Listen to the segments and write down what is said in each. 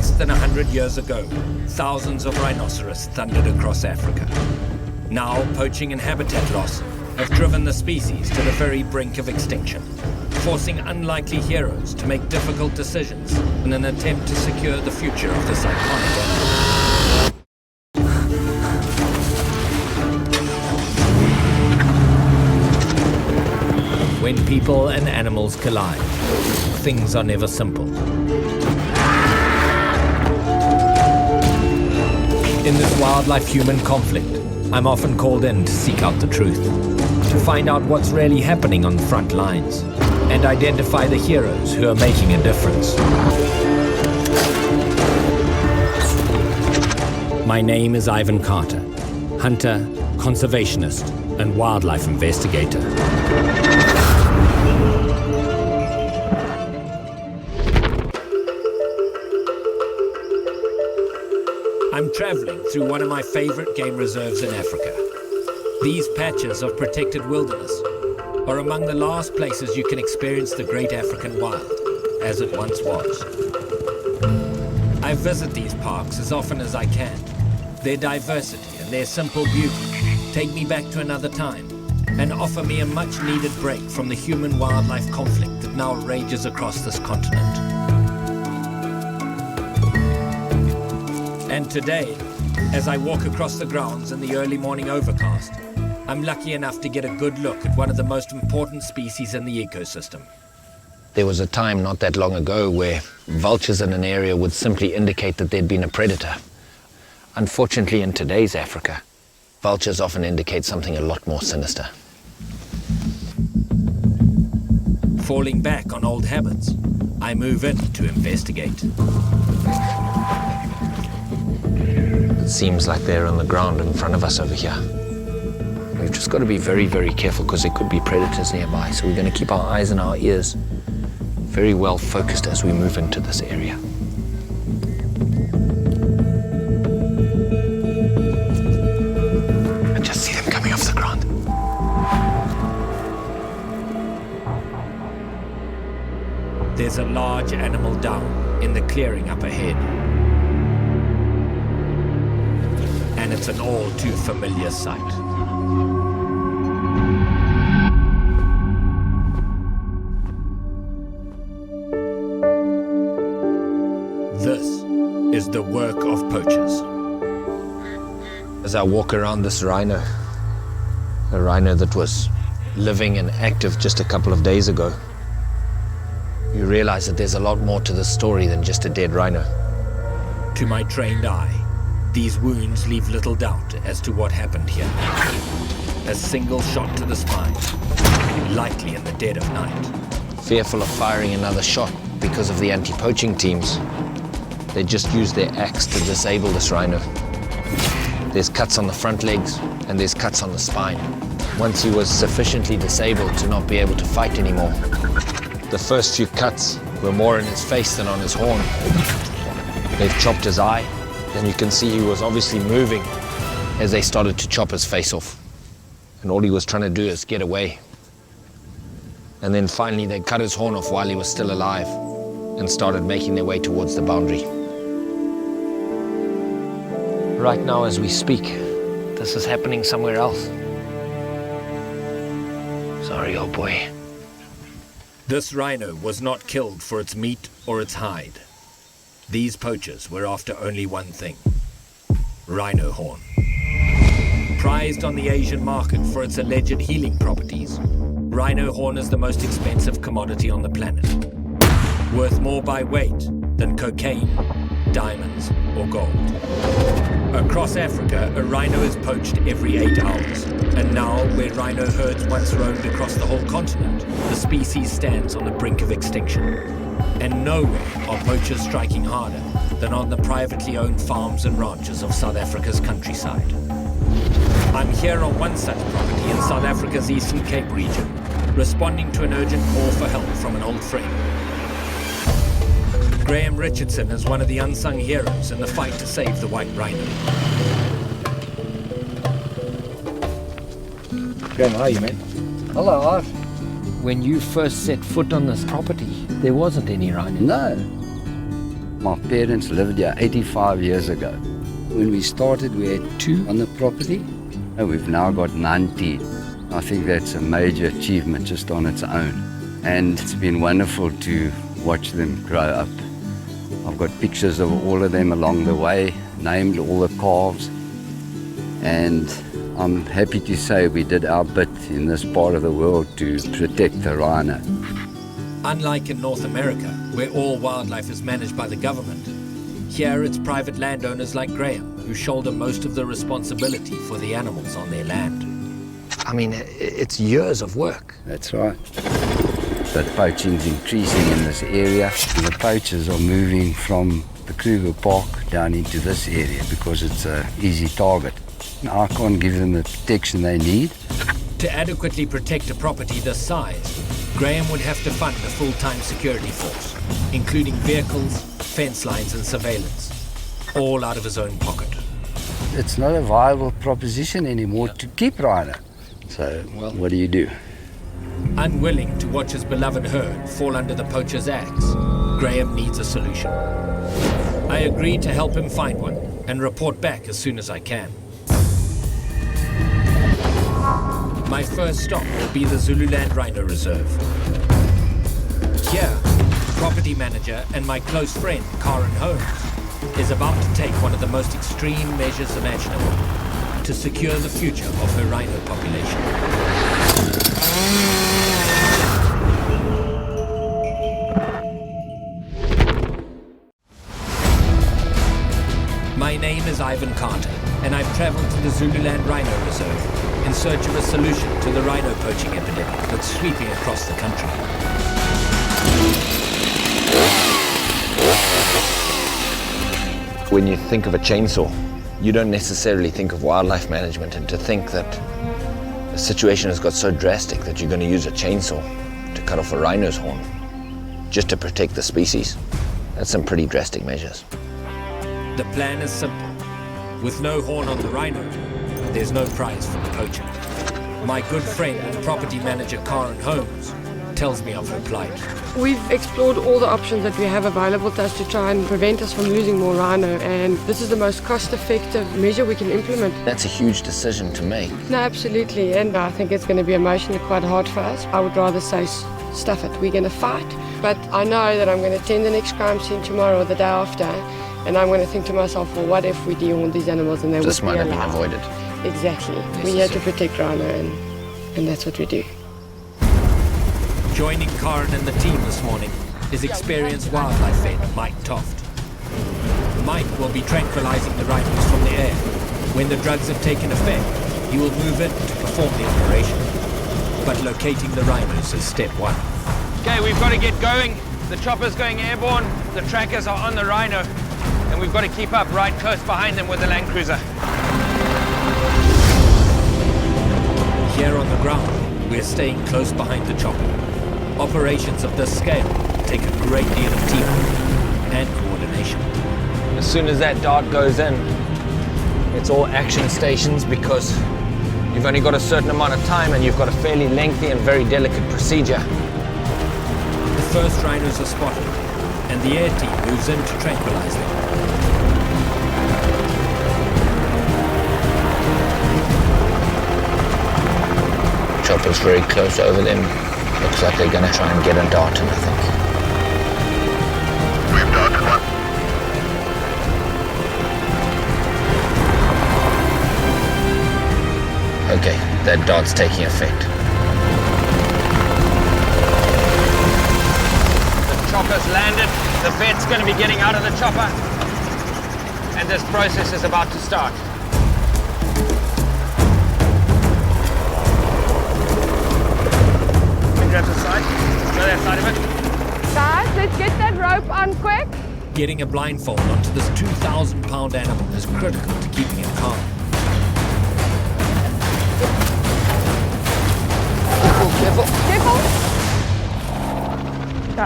Less than 100 years ago, thousands of rhinoceros thundered across Africa. Now, poaching and habitat loss have driven the species to the very brink of extinction, forcing unlikely heroes to make difficult decisions in an attempt to secure the future of this iconic animal. When people and animals collide, things are never simple. In this wildlife-human conflict, I'm often called in to seek out the truth, to find out what's really happening on the front lines, and identify the heroes who are making a difference. My name is Ivan Carter, hunter, conservationist, and wildlife investigator. I'm traveling through one of my favorite game reserves in Africa. These patches of protected wilderness are among the last places you can experience the great African wild, as it once was. I visit these parks as often as I can. Their diversity and their simple beauty take me back to another time and offer me a much-needed break from the human-wildlife conflict that now rages across this continent. And today, as I walk across the grounds in the early morning overcast, I'm lucky enough to get a good look at one of the most important species in the ecosystem. There was a time not that long ago where vultures in an area would simply indicate that there'd been a predator. Unfortunately, in today's Africa, vultures often indicate something a lot more sinister. Falling back on old habits, I move in to investigate. It seems like they're on the ground in front of us over here. We've just got to be very, very careful because there could be predators nearby, so we're going to keep our eyes and our ears very well focused as we move into this area. I just see them coming off the ground. There's a large animal down in the clearing up ahead. And it's an all too familiar sight. This is the work of poachers. As I walk around this rhino, a rhino that was living and active just a couple of days ago, you realize that there's a lot more to this story than just a dead rhino. To my trained eye, these wounds leave little doubt as to what happened here. A single shot to the spine, likely in the dead of night. Fearful of firing another shot because of the anti-poaching teams, they just used their axe to disable this rhino. There's cuts on the front legs and there's cuts on the spine. Once he was sufficiently disabled to not be able to fight anymore, the first few cuts were more in his face than on his horn. They've chopped his eye, and you can see he was obviously moving as they started to chop his face off. And all he was trying to do is get away. And then finally they cut his horn off while he was still alive and started making their way towards the boundary. Right now as we speak, this is happening somewhere else. Sorry, old boy. This rhino was not killed for its meat or its hide. These poachers were after only one thing: rhino horn. Prized on the Asian market for its alleged healing properties, rhino horn is the most expensive commodity on the planet, worth more by weight than cocaine, diamonds, or gold. Across Africa, a rhino is poached every 8 hours, and now, where rhino herds once roamed across the whole continent, the species stands on the brink of extinction. And nowhere are poachers striking harder than on the privately owned farms and ranches of South Africa's countryside. I'm here on one such property in South Africa's Eastern Cape region, responding to an urgent call for help from an old friend. Graham Richardson is one of the unsung heroes in the fight to save the white rhino. Graham, how are you, man? Hello, Art. When you first set foot on this property, there wasn't any rhino. No. My parents lived here 85 years ago. When we started, we had 2 on the property, and we've now got 19. I think that's a major achievement just on its own. And it's been wonderful to watch them grow up. I've got pictures of all of them along the way, named all the calves. And I'm happy to say we did our bit in this part of the world to protect the rhino. Unlike in North America, where all wildlife is managed by the government, here it's private landowners like Graham who shoulder most of the responsibility for the animals on their land. I mean, it's years of work. That's right. But poaching's increasing in this area. The poachers are moving from the Kruger Park down into this area because it's an easy target. I can't give them the protection they need. To adequately protect a property this size, Graham would have to fund a full-time security force, including vehicles, fence lines and surveillance, all out of his own pocket. It's not a viable proposition anymore to keep rhino. So, what do you do? Unwilling to watch his beloved herd fall under the poacher's axe, Graham needs a solution. I agree to help him find one and report back as soon as I can. My first stop will be the Zululand Rhino Reserve. Here, property manager and my close friend, Karen Holmes, is about to take one of the most extreme measures imaginable to secure the future of her rhino population. My name is Ivan Carter, and I've traveled to the Zululand Rhino Reserve in search of a solution to the rhino poaching epidemic that's sweeping across the country. When you think of a chainsaw, you don't necessarily think of wildlife management, and to think that the situation has got so drastic that you're going to use a chainsaw to cut off a rhino's horn just to protect the species, that's some pretty drastic measures. The plan is simple. With no horn on the rhino, there's no prize for the poacher. My good friend and property manager Karen Holmes tells me of her plight. We've explored all the options that we have available to us to try and prevent us from losing more rhino, and this is the most cost-effective measure we can implement. That's a huge decision to make. No, absolutely, and I think it's going to be emotionally quite hard for us. I would rather say stuff it, we're going to fight, but I know that I'm going to attend the next crime scene tomorrow or the day after, and I'm going to think to myself, well, what if we dehorn these animals and they This would be might have allowed? been avoided. Exactly. We had to protect rhino, and that's what we do. Joining Karen and the team this morning is experienced wildlife vet Mike Toft. Mike will be tranquilizing the rhinos from the air. When the drugs have taken effect, he will move in to perform the operation. But locating the rhinos is step one. Okay, we've got to get going. The chopper's going airborne, the trackers are on the rhino, and we've got to keep up right close behind them with the Land Cruiser. Here on the ground, we're staying close behind the chopper. Operations of this scale take a great deal of teamwork and coordination. As soon as that dart goes in, it's all action stations, because you've only got a certain amount of time and you've got a fairly lengthy and very delicate procedure. The first rhinos are spotted, and the air team moves in to tranquilize them. Chopper's very close over them. Looks like they're going to try and get a dart in, I think. We've darted one. Okay, that dart's taking effect. The chopper's landed, the vet's going to be getting out of the chopper, and this process is about to start. Grab the side, go that side of it. Guys, let's get that rope on quick. Getting a blindfold onto this 2,000-pound animal is critical to keeping him calm. Careful. Go.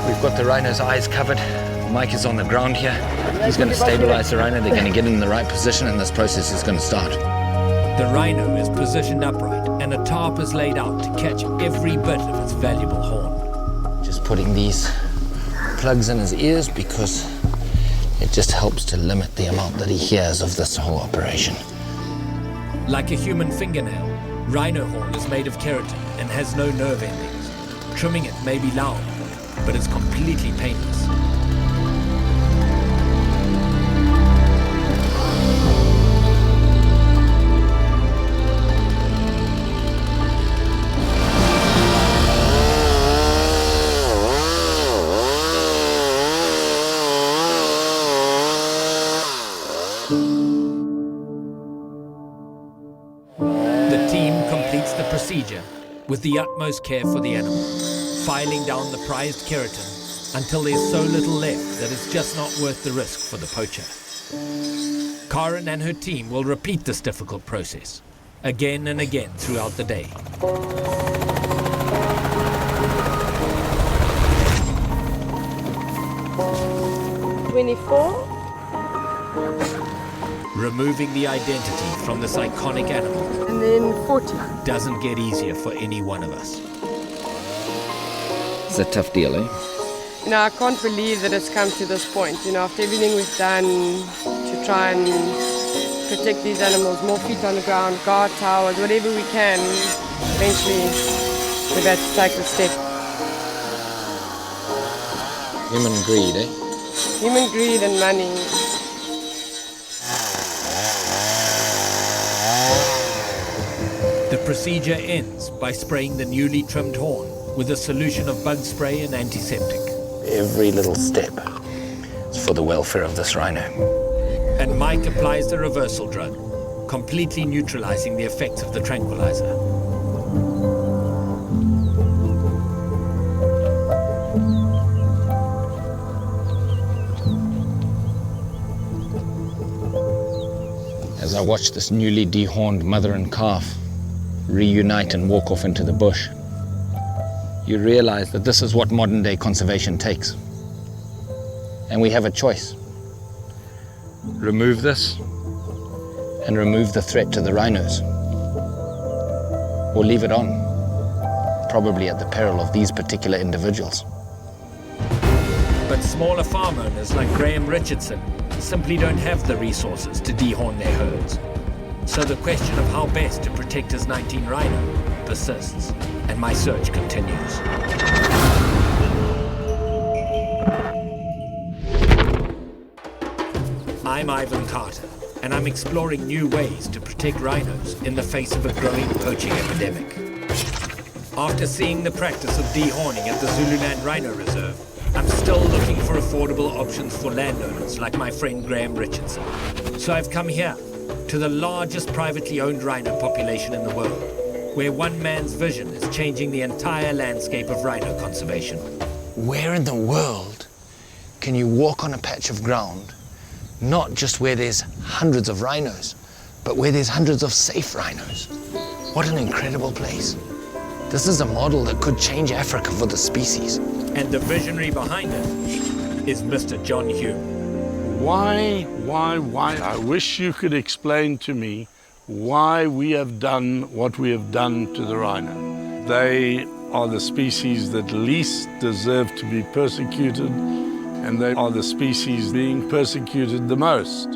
We've got the rhino's eyes covered. Mike is on the ground here. He's going to stabilize the rhino. They're going to get in the right position, and this process is going to start. The rhino is positioned upright and a tarp is laid out to catch every bit of its valuable horn. Just putting these plugs in his ears because it just helps to limit the amount that he hears of this whole operation. Like a human fingernail, rhino horn is made of keratin and has no nerve endings. Trimming it may be loud, but it's completely painless. The team completes the procedure with the utmost care for the animal, filing down the prized keratin until there's so little left that it's just not worth the risk for the poacher. Karen and her team will repeat this difficult process again and again throughout the day. Removing the identity from this iconic animal And then 40. doesn't get easier for any one of us. It's a tough deal, eh? You know, I can't believe that it's come to this point. You know, after everything we've done to try and protect these animals, more feet on the ground, guard towers, whatever we can, eventually we've had to take the step. Human greed, eh? Human greed and money. The procedure ends by spraying the newly trimmed horn with a solution of bug spray and antiseptic. Every little step is for the welfare of this rhino. And Mike applies the reversal drug, completely neutralizing the effects of the tranquilizer. As I watch this newly dehorned mother and calf reunite and walk off into the bush, you realize that this is what modern day conservation takes. And we have a choice. Remove this and remove the threat to the rhinos. Or leave it on, probably at the peril of these particular individuals. But smaller farm owners like Graham Richardson simply don't have the resources to dehorn their herds. So the question of how best to protect his 19 rhino persists, and my search continues. I'm Ivan Carter, and I'm exploring new ways to protect rhinos in the face of a growing poaching epidemic. After seeing the practice of dehorning at the Zululand Rhino Reserve, I'm still looking for affordable options for landowners like my friend Graham Richardson. So I've come here, to the largest privately owned rhino population in the world, where one man's vision is changing the entire landscape of rhino conservation. Where in the world can you walk on a patch of ground, not just where there's hundreds of rhinos, but where there's hundreds of safe rhinos? What an incredible place. This is a model that could change Africa for the species. And the visionary behind it is Mr. John Hume. Why? I wish you could explain to me why we have done what we have done to the rhino. They are the species that least deserve to be persecuted, and they are the species being persecuted the most.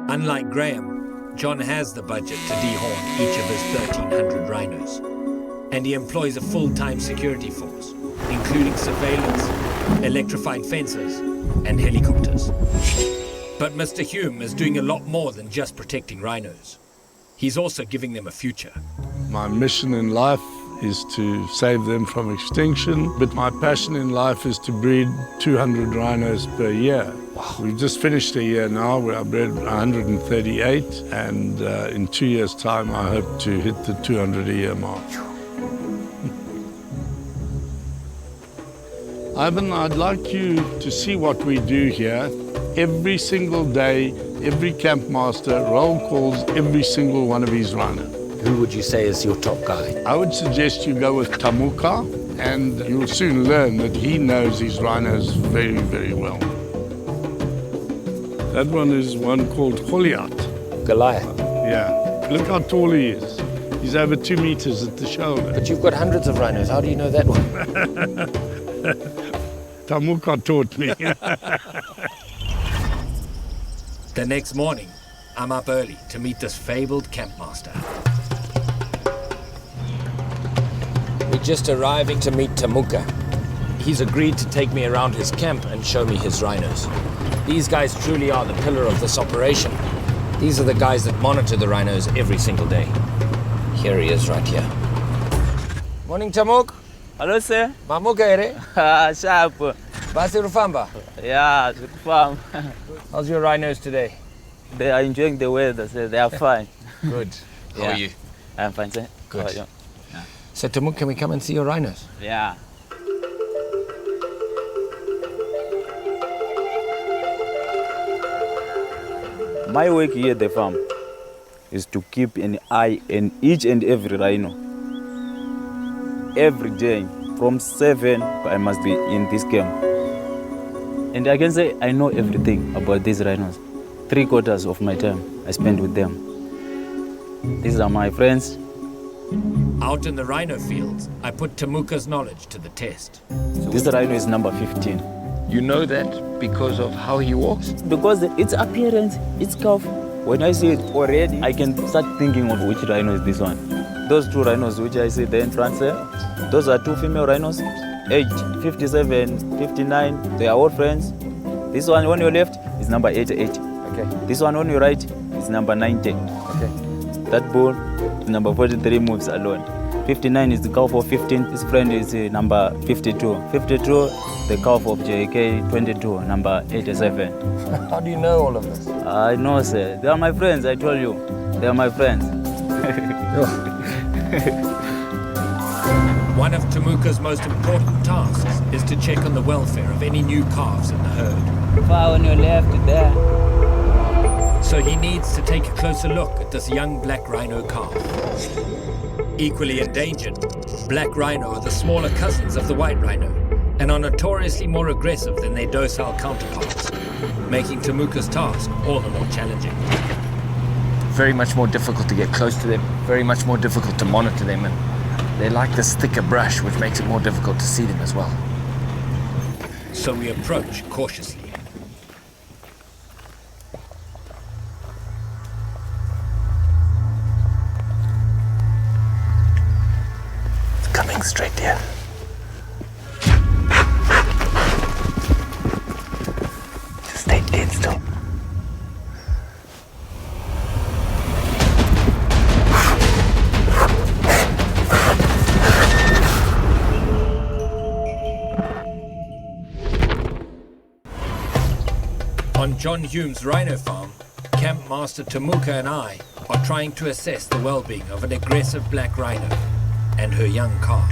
Unlike Graham, John has the budget to dehorn each of his 1,300 rhinos. And he employs a full-time security force, including surveillance, electrified fences, and helicopters. But Mr. Hume is doing a lot more than just protecting rhinos. He's also giving them a future. My mission in life is to save them from extinction, but my passion in life is to breed 200 rhinos per year. Wow. We've just finished a year now where I bred 138, and in 2 years' time I hope to hit the 200 a year mark. Ivan, I'd like you to see what we do here. Every single day, every camp master roll calls every single one of his rhino. Who would you say is your top guy? I would suggest you go with Tamuka, and you'll soon learn that he knows his rhinos very, very well. That one is one called Goliath. Goliath. Yeah. Look how tall he is. He's over 2 meters at the shoulder. But you've got hundreds of rhinos. How do you know that one? Tamuka taught me. The next morning, I'm up early to meet this fabled campmaster. We're just arriving to meet Tamuka. He's agreed to take me around his camp and show me his rhinos. These guys truly are the pillar of this operation. These are the guys that monitor the rhinos every single day. Here he is right here. Morning, Tamuk. Hello, sir. Mamuka ere? Sharp. Basi rufamba. Yeah, good farm. How's your rhinos today? They are enjoying the weather, sir. They are fine. Good. How are you? I'm fine, sir. Good. How are you? So, Tamuk, can we come and see your rhinos? Yeah. My work here at the farm is to keep an eye on each and every rhino. Every day, from 7, I must be in this camp. And I can say I know everything about these rhinos. 3/4 of my time I spend with them. These are my friends. Out in the rhino fields, I put Tamuka's knowledge to the test. This rhino is number 15. You know that because of how he walks? Because its appearance, its curve, when I see it already, I can start thinking of which rhino is this one. Those 2 rhinos which I see there in front there, those are 2 female rhinos, age 57, 59, they are all friends. This one on your left is number 88. Okay. This one on your right is number 90. Okay. That bull is number 43, moves alone. 59 is the cow for 15, his friend is number 52. 52, the cow of JK 22, number 87. How do you know all of this? I know, sir. They are my friends, I told you. They are my friends. One of Tamuka's most important tasks is to check on the welfare of any new calves in the herd. Far on your left there. So he needs to take a closer look at this young black rhino calf. Equally endangered, black rhino are the smaller cousins of the white rhino and are notoriously more aggressive than their docile counterparts, making Tamuka's task all the more challenging. Very much more difficult to get close to them, very much more difficult to monitor them, and they like this thicker brush, which makes it more difficult to see them as well. So we approach cautiously. Coming straight here. Just stay dead still. On John Hume's rhino farm, Camp Master Tamuka and I are trying to assess the well-being of an aggressive black rhino and her young calf.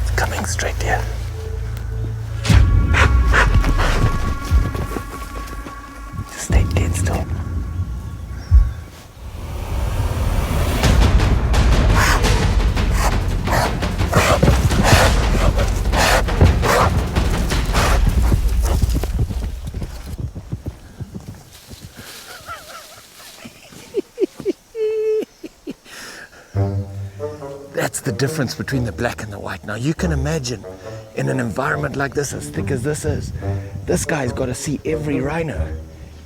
It's coming straight here. Just stay dead still. That's the difference between the black and the white. Now you can imagine in an environment like this, as thick as this is, this guy's got to see every rhino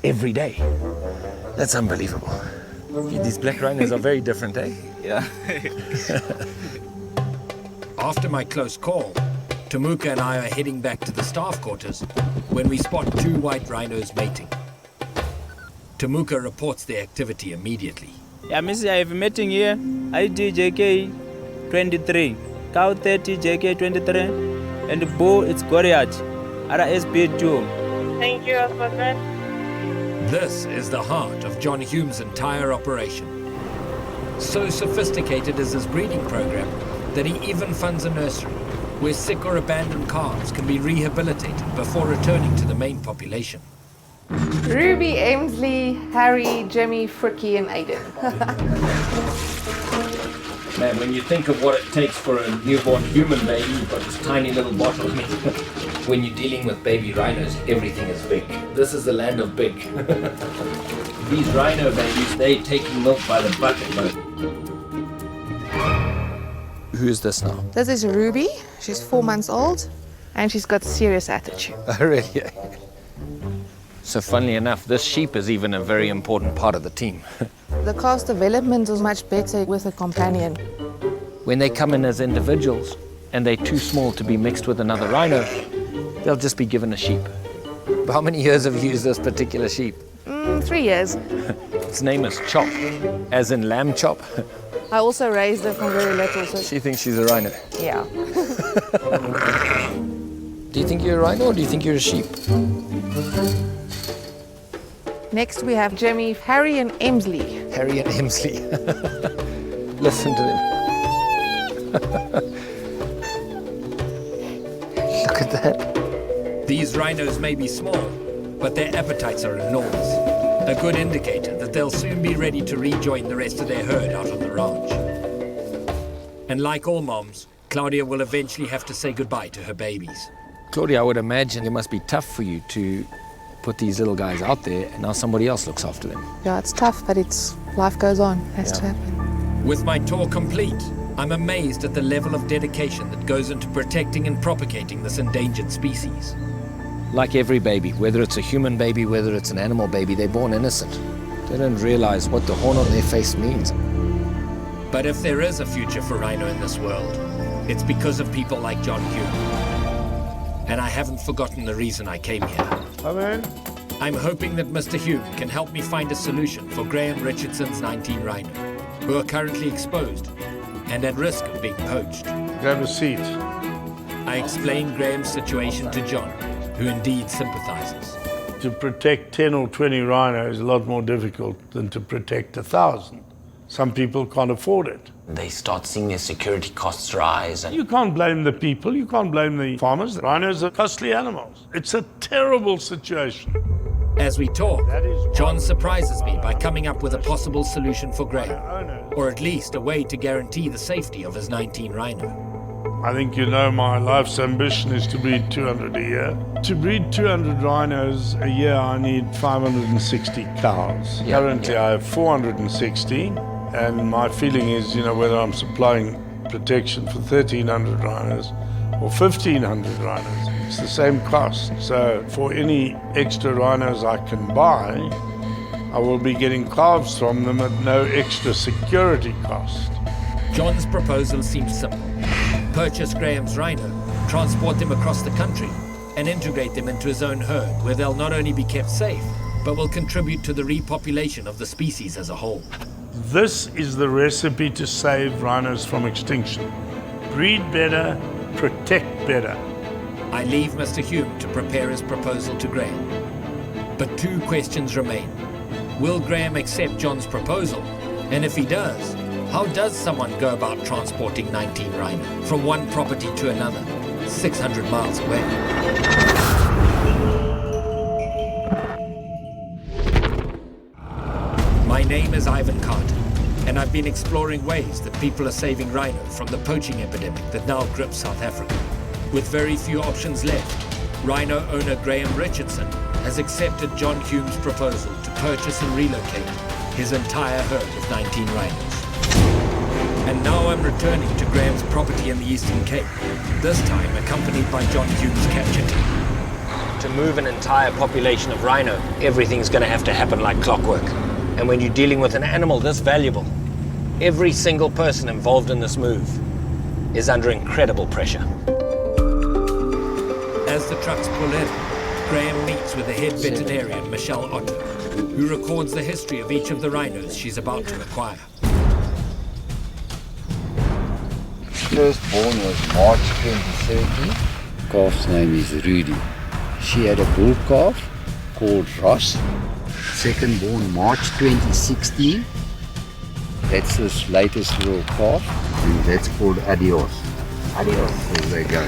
every day. That's unbelievable. These black rhinos are very different, eh? Yeah. After my close call, Tamuka and I are heading back to the staff quarters when we spot 2 white rhinos mating. Tamuka reports their activity immediately. Yeah, Missy, I have a meeting here. ID JK 23, cow 30, JK 23, and the bull it's Goliath, RSB 2. Thank you, Alphabet. This is the heart of John Hume's entire operation. So sophisticated is his breeding program that he even funds a nursery where sick or abandoned calves can be rehabilitated before returning to the main population. Ruby, Aimsley, Harry, Jimmy, Fricky, and Aiden. Man, when you think of what it takes for a newborn human baby, you've got this tiny little bottle. I mean, when you're dealing with baby rhinos, everything is big. This is the land of big. These rhino babies, they're taking milk by the bucket load. Who is this now? This is Ruby. She's 4 months old, and she's got serious attitude. Oh, really? So funnily enough, this sheep is even a very important part of the team. The calf's development is much better with a companion. When they come in as individuals and they're too small to be mixed with another rhino, they'll just be given a sheep. How many years have you used this particular sheep? 3 years. Its name is Chop, as in lamb chop. I also raised her from very little, so She thinks she's a rhino. yeah. Do you think you're a rhino or do you think you're a sheep? Next we have Jimmy, Harry and Emsley. Harry and Emsley. Listen to them. Look at that. These rhinos may be small, but their appetites are enormous. A good indicator that they'll soon be ready to rejoin the rest of their herd out on the ranch. And like all moms, Claudia will eventually have to say goodbye to her babies. Claudia, I would imagine it must be tough for you to put these little guys out there and now somebody else looks after them. Yeah, it's tough, but life goes on. Has to happen. With my tour complete, I'm amazed at the level of dedication that goes into protecting and propagating this endangered species. Like every baby, whether it's a human baby, whether it's an animal baby, they're born innocent. They don't realize what the horn on their face means. But if there is a future for rhino in this world, it's because of people like John Hume. And I haven't forgotten the reason I came here. Come in. I'm hoping that Mr. Hume can help me find a solution for Graham Richardson's 19 rhino, who are currently exposed and at risk of being poached. Grab a seat. I explained Graham's situation to John, who indeed sympathizes. To protect 10 or 20 rhinos is a lot more difficult than to protect 1,000. Some people can't afford it. They start seeing their security costs rise. And You can't blame the people, you can't blame the farmers. Rhinos are costly animals. It's a terrible situation. As we talk, That is why- John surprises me by coming up with a possible solution for Graham, or at least a way to guarantee the safety of his 19 rhino. I think you know my life's ambition is to breed 200 a year. To breed 200 rhinos a year, I need 560 cows. Yeah, Currently, I have 460, and my feeling is, whether I'm supplying protection for 1,300 rhinos or 1,500 rhinos, it's the same cost. So for any extra rhinos I can buy, I will be getting calves from them at no extra security cost. John's proposal seems simple. Purchase Graham's rhino, transport them across the country, and integrate them into his own herd, where they'll not only be kept safe, but will contribute to the repopulation of the species as a whole. This is the recipe to save rhinos from extinction. Breed better, protect better. I leave Mr. Hume to prepare his proposal to Graham. But two questions remain. Will Graham accept John's proposal? And if he does, how does someone go about transporting 19 rhino from one property to another, 600 miles away? My name is Ivan Carter, and I've been exploring ways that people are saving rhino from the poaching epidemic that now grips South Africa. With very few options left, rhino owner Graham Richardson has accepted John Hume's proposal to purchase and relocate his entire herd of 19 rhinos. And now I'm returning to Graham's property in the Eastern Cape, this time accompanied by John Hume's capture team. to move an entire population of rhino, everything's going to have to happen like clockwork. And when you're dealing with an animal this valuable, every single person involved in this move is under incredible pressure. As the trucks pull in, Graham meets with the head veterinarian, Michelle Otto, who records the history of each of the rhinos she's about to acquire. Firstborn was March 2013. Calf's name is Rudy. She had a bull calf called Ross. Second born March 2016. That's this latest little calf, and that's called Adios. Adios. There they go.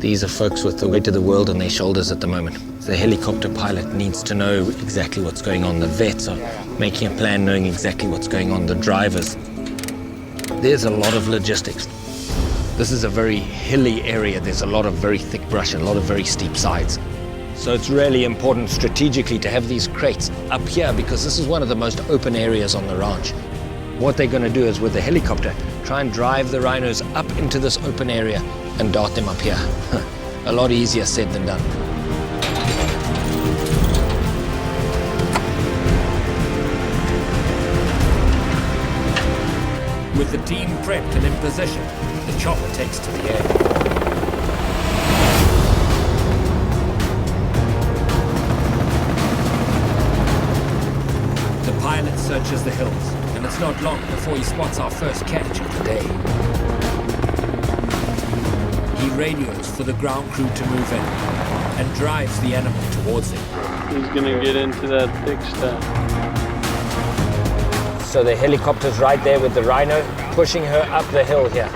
These are folks with the weight of the world on their shoulders at the moment. The helicopter pilot needs to know exactly what's going on. The vets are making a plan, knowing exactly what's going on. The drivers. There's a lot of logistics. This is a very hilly area. There's a lot of very thick brush and a lot of very steep sides. So it's really important strategically to have these crates up here because this is one of the most open areas on the ranch. What they're going to do is with the helicopter, try and drive the rhinos up into this open area and dart them up here. A lot easier said than done. With the team prepped and in position, the chopper takes to the air. The pilot searches the hills, and it's not long before he spots our first catch of the day. He radios for the ground crew to move in and drives the animal towards him. He's gonna get into that thick stuff. So the helicopter's right there with the rhino, pushing her up the hill here.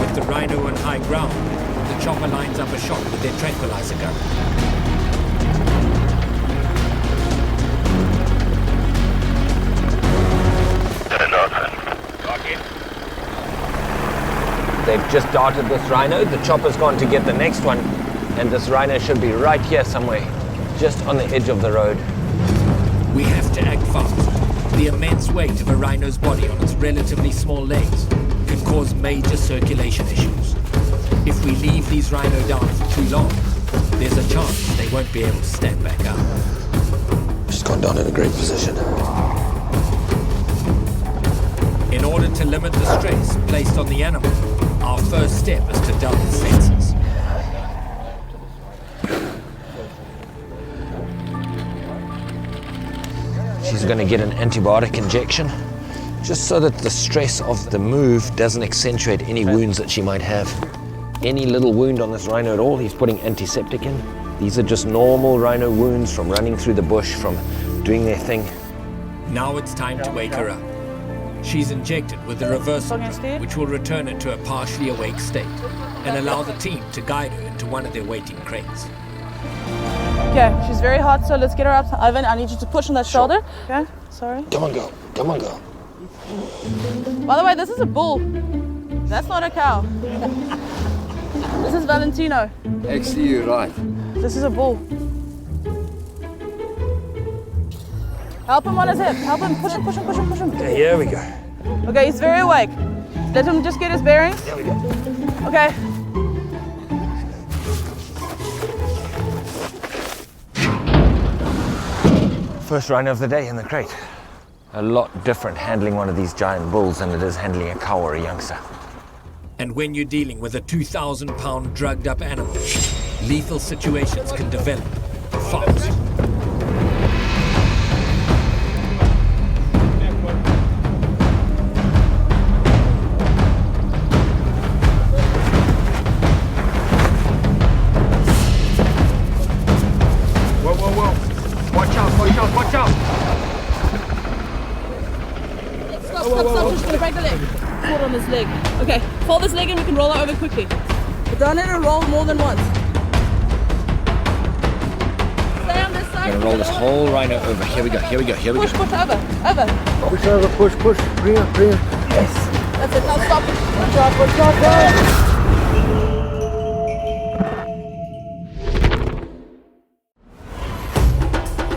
With the rhino on high ground, the chopper lines up a shot with their tranquilizer gun. They've just darted this rhino. The chopper's gone to get the next one, and this rhino should be right here somewhere, just on the edge of the road. We have to act fast. The immense weight of a rhino's body on its relatively small legs can cause major circulation issues. If we leave these rhino down for too long, there's a chance they won't be able to stand back up. She's gone down in a great position. In order to limit the stress placed on the animal, our first step is to dull the senses. She's going to get an antibiotic injection, just so that the stress of the move doesn't accentuate any wounds that she might have. Any little wound on this rhino at all, he's putting antiseptic in. These are just normal rhino wounds from running through the bush, from doing their thing. Now it's time to wake her up. She's injected with the reversal, which will return her to a partially awake state and allow the team to guide her into one of their waiting crates. Okay, she's very hot, so let's get her up. Ivan, I need you to push on that shoulder. Okay, sorry. Come on, girl. Come on, girl. By the way, this is a bull. That's not a cow. This is Valentino. Actually, you're right. This is a bull. Help him on his hip. Help him. Push him, push him, push him, push him. Okay, here we go. Okay, he's very awake. Let him just get his bearings. There we go. Okay. First rhino of the day in the crate. A lot different handling one of these giant bulls than it is handling a cow or a youngster. And when you're dealing with a 2,000-pound drugged-up animal, lethal situations can develop fast. Watch out! Stop, just gonna break the leg. Hold on this leg. Okay, fold this leg and we can roll it over quickly. But don't let it roll more than once. Stay on this side. We're gonna roll this whole rhino over. Here we go, here we go, here we Push, go. push, over. Push over, push. Bring her. Yes. That's it, now stop. Watch out, guys.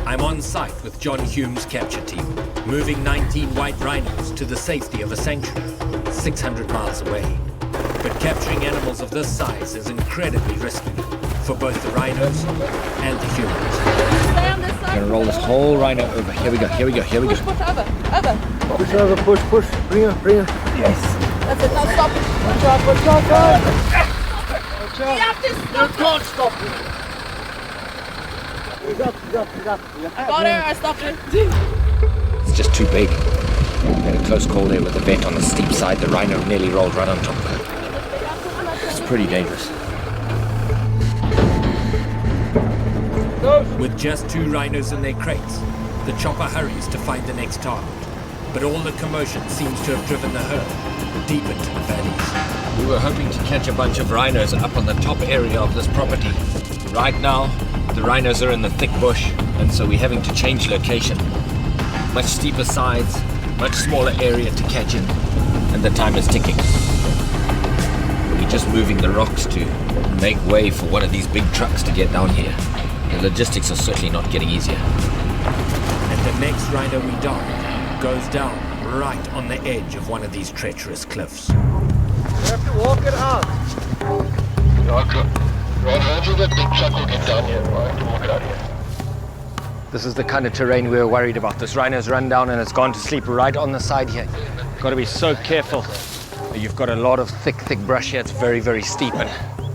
I'm on site with John Hume's capture team, moving 19 white rhinos to the safety of a sanctuary 600 miles away. But capturing animals of this size is incredibly risky for both the rhinos and the humans. Stay on this side. We're gonna roll this whole rhino over. Here we go, here we go, here we go. Push, over. Push over, push. Bring her. Yes. That's it, now stop. Watch out, guys. You have to stop. You can't stop it. Got her, I stopped her. It's just too big. We had a close call there with the vet on the steep side. The rhino nearly rolled right on top of her. It's pretty dangerous. With just 2 rhinos in their crates, the chopper hurries to find the next target. but all the commotion seems to have driven the herd deep into the valleys. We were hoping to catch a bunch of rhinos up on the top area of this property. Right now, the rhinos are in the thick bush, and so we're having to change location. Much steeper sides, much smaller area to catch in, and the time is ticking. We're just moving the rocks to make way for one of these big trucks to get down here. The logistics are certainly not getting easier. And the next rhino we dog goes down right on the edge of one of these treacherous cliffs. You have to walk it out. Roger, that big truck will get down here. I have to walk it out here. This is the kind of terrain we were worried about. This rhino's run down and it's gone to sleep right on the side here. Got to be so careful. You've got a lot of thick brush here. It's very, very steep. And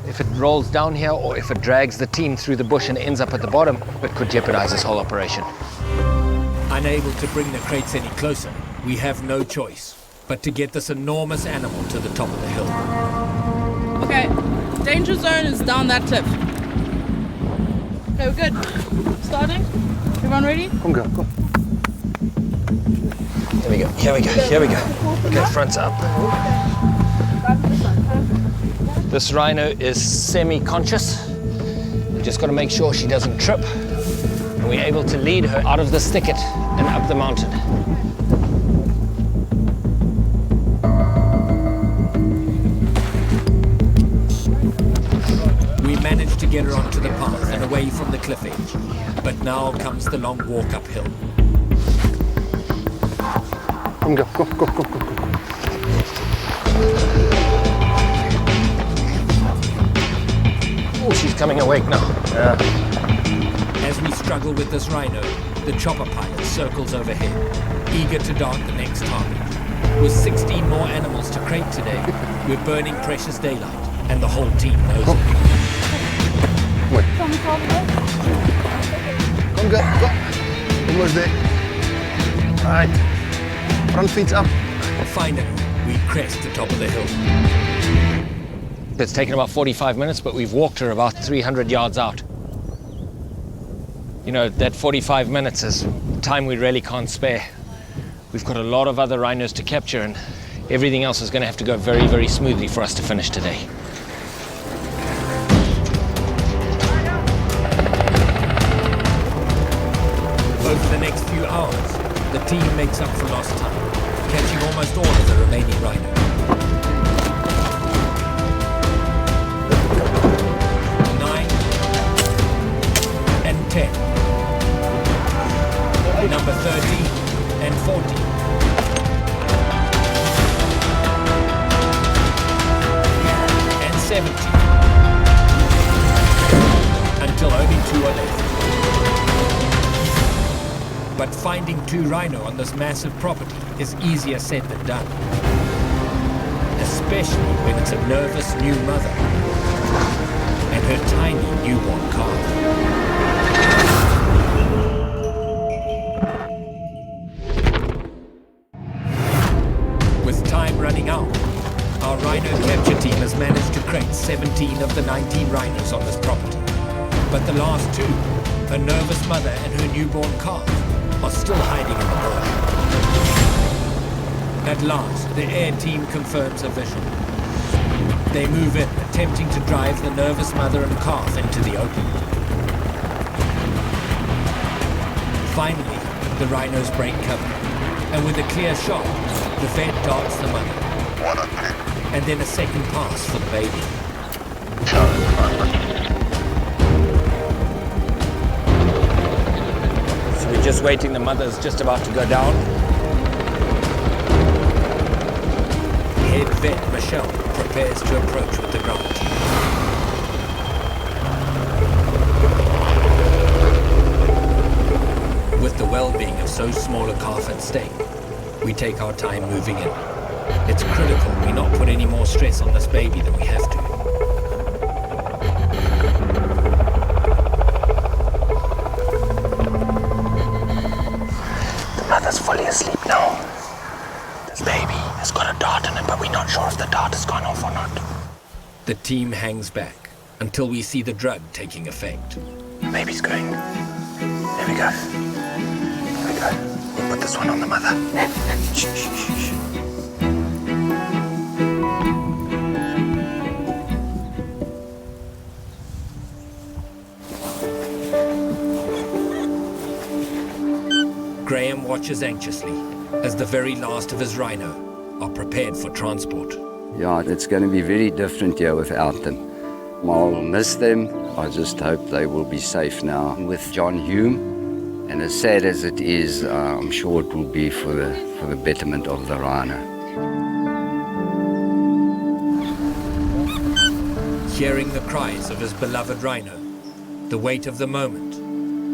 if it rolls down here or if it drags the team through the bush and ends up at the bottom, it could jeopardize this whole operation. Unable to bring the crates any closer, we have no choice but to get this enormous animal to the top of the hill. Okay, danger zone is down that cliff. Okay, we're good. Starting? Everyone ready? Come go. Here we go. Okay, front's up. This rhino is semi-conscious. We just got to make sure she doesn't trip. And we're able to lead her out of this thicket and up the mountain. We managed to get her onto the path and away from the cliff edge. But now comes the long walk uphill. Go. Oh, she's coming awake now. As we struggle with this rhino, the chopper pilot circles overhead, eager to dart the next target. With 16 more animals to crate today, we're burning precious daylight, and the whole team knows it. Come, go. Almost there. All right. Front feet's up. Finally, we crest the top of the hill. It's taken about 45 minutes, but we've walked her about 300 yards out. You know, that 45 minutes is time we really can't spare. We've got a lot of other rhinos to capture, and everything else is going to have to go very, very smoothly for us to finish today. Over the next few hours, the team makes up for lost time, catching almost all of the remaining rhinos. 9 and 10. Number 13 and 14. And 17. Until only 2 are left. But finding 2 rhino on this massive property is easier said than done. Especially when it's a nervous new mother and her tiny newborn calf. With time running out, our rhino capture team has managed to crate 17 of the 19 rhinos on this property. But the last 2, a nervous mother and her newborn calf, are still hiding in the bush. At last, the air team confirms a vision. They move in, attempting to drive the nervous mother and calf into the open. Finally, the rhinos break cover, and with a clear shot, the vet darts the mother. And then a second pass for the baby. So we're just waiting. The mother's just about to go down. Head vet Michelle prepares to approach with the ground team. With the well-being of so small a calf at stake, we take our time moving in. It's critical we not put any more stress on this baby than we have to. The mother's fully asleep now. This baby has got a dart in it, but we're not sure if the dart has gone off or not. The team hangs back until we see the drug taking effect. Baby's going. There we go. There we go. We'll put this one on the mother. Shh, shh, shh, shh. Graham watches anxiously as the very last of his rhino are prepared for transport. Yeah, it's going to be very different here without them. I'll miss them. I just hope they will be safe now with John Hume. And as sad as it is, I'm sure it will be for the betterment of the rhino. Hearing the cries of his beloved rhino, the weight of the moment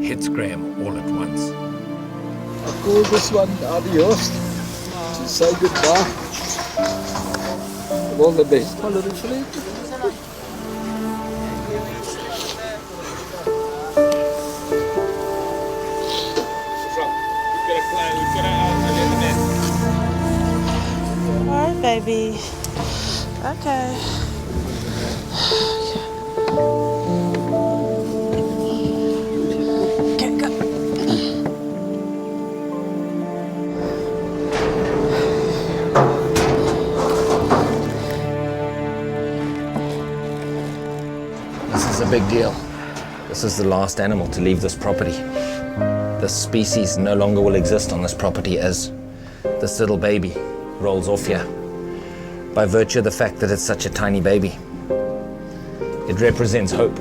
hits Graham all at once. I call this one adios to say goodbye. All the best. Holiday fleet. Alright, baby. Okay. Okay, go. This is a big deal. This is the last animal to leave this property. This species no longer will exist on this property as this little baby rolls off here. By virtue of the fact that it's such a tiny baby, it represents hope,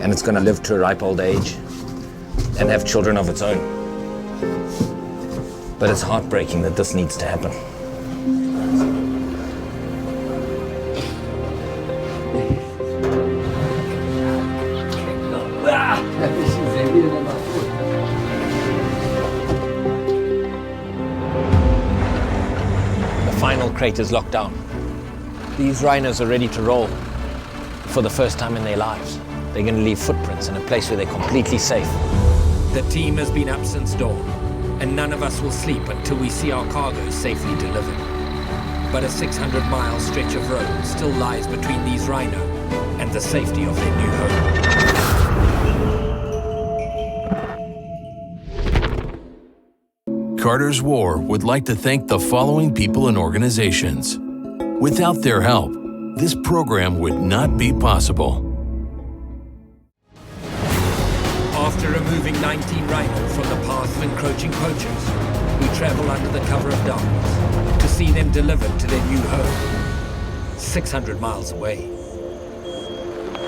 and it's going to live to a ripe old age and have children of its own. But it's heartbreaking that this needs to happen. The final crate is locked down. These rhinos are ready to roll for the first time in their lives. They're going to leave footprints in a place where they're completely safe. The team has been up since dawn, and none of us will sleep until we see our cargo safely delivered. But a 600-mile stretch of road still lies between these rhino and the safety of their new home. Carter's W.A.R. would like to thank the following people and organizations. Without their help, this program would not be possible. After removing 19 rhino from the path of encroaching poachers, we travel under the cover of darkness to see them delivered to their new home, 600 miles away.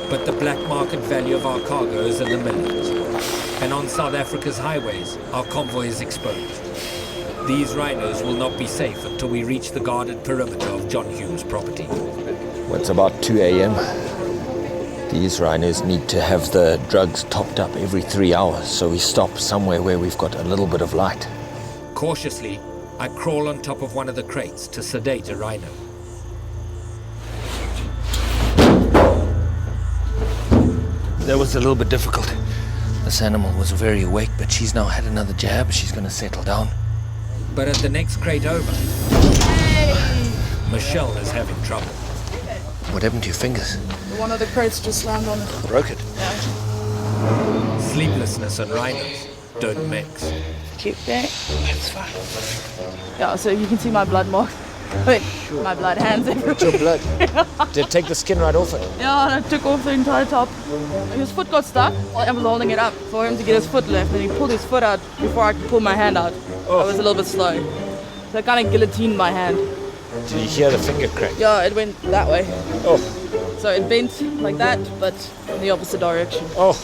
But the black market value of our cargo is in the millions, and on South Africa's highways, our convoy is exposed. These rhinos will not be safe until we reach the guarded perimeter of John Hume's property. Well, it's about 2 a.m. These rhinos need to have the drugs topped up every 3 hours, so we stop somewhere where we've got a little bit of light. Cautiously, I crawl on top of one of the crates to sedate a rhino. That was a little bit difficult. This animal was very awake, but she's now had another jab. She's going to settle down. But at the next crate over, Michelle is having trouble. What happened to your fingers? One of the crates just slammed on it. Broke it? Yeah. Sleeplessness and rhinos don't mix. Keep that. That's fine. Yeah, so you can see my blood mark. Wait, my blood hands everywhere. What's your blood? Did it take the skin right off it? Yeah, and I took off the entire top. His foot got stuck. I was holding it up for him to get his foot left, and he pulled his foot out before I could pull my hand out. I was a little bit slow. So I kind of guillotined my hand. Did you hear the finger crack? Yeah, it went that way. Oh. So it bent like that, but in the opposite direction. Oh.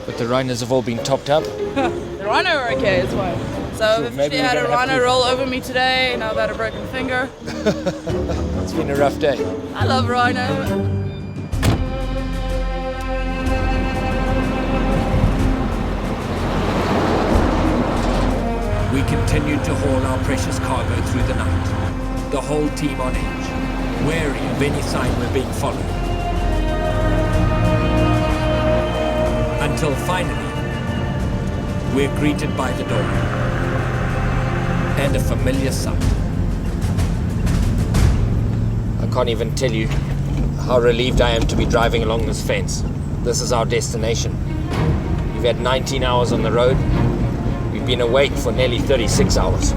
But the rhinos have all been topped up? The rhino are okay, it's fine. So I've officially had a rhino roll over me today, now I've had a broken finger. It's been a rough day. I love rhino. We continued to haul our precious cargo through the night, the whole team on edge, wary of any sign we're being followed. Until finally, we're greeted by the door and a familiar sight. I can't even tell you how relieved I am to be driving along this fence. This is our destination. We've had 19 hours on the road. We've We've been awake for nearly 36 hours.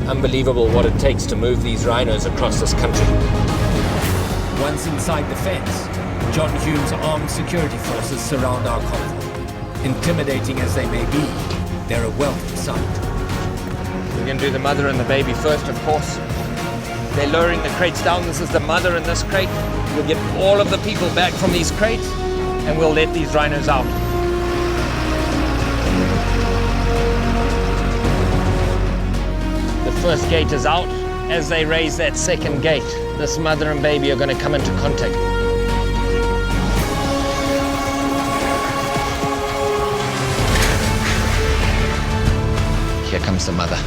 Unbelievable what it takes to move these rhinos across this country. Once inside the fence, John Hume's armed security forces surround our convoy. Intimidating as they may be, they're a welcome sight. We're going to do the mother and the baby first, of course. They're lowering the crates down. This is the mother in this crate. We'll get all of the people back from these crates, and we'll let these rhinos out. The first gate is out. As they raise that second gate, this mother and baby are going to come into contact. Here comes the mother.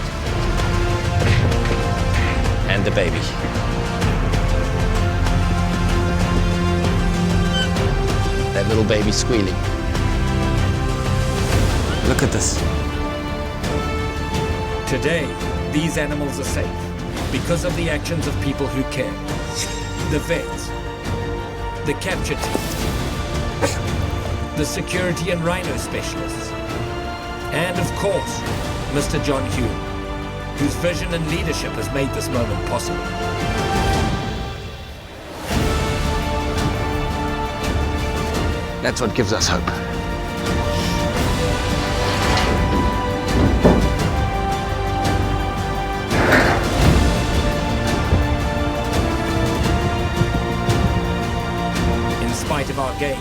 And the baby. That little baby squealing. Look at this. Today, these animals are safe because of the actions of people who care. The vets, the capture team, the security and rhino specialists, and of course, Mr. John Hume, whose vision and leadership has made this moment possible. That's what gives us hope. In spite of our gains,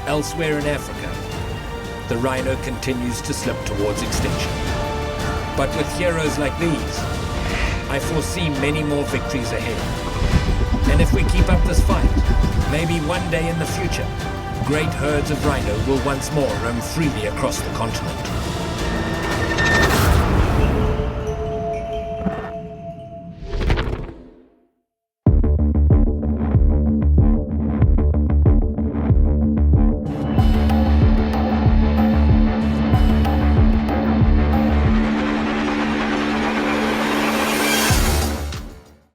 elsewhere in Africa, the rhino continues to slip towards extinction. But with heroes like these, I foresee many more victories ahead. And if we keep up this fight, maybe one day in the future, great herds of rhino will once more roam freely across the continent.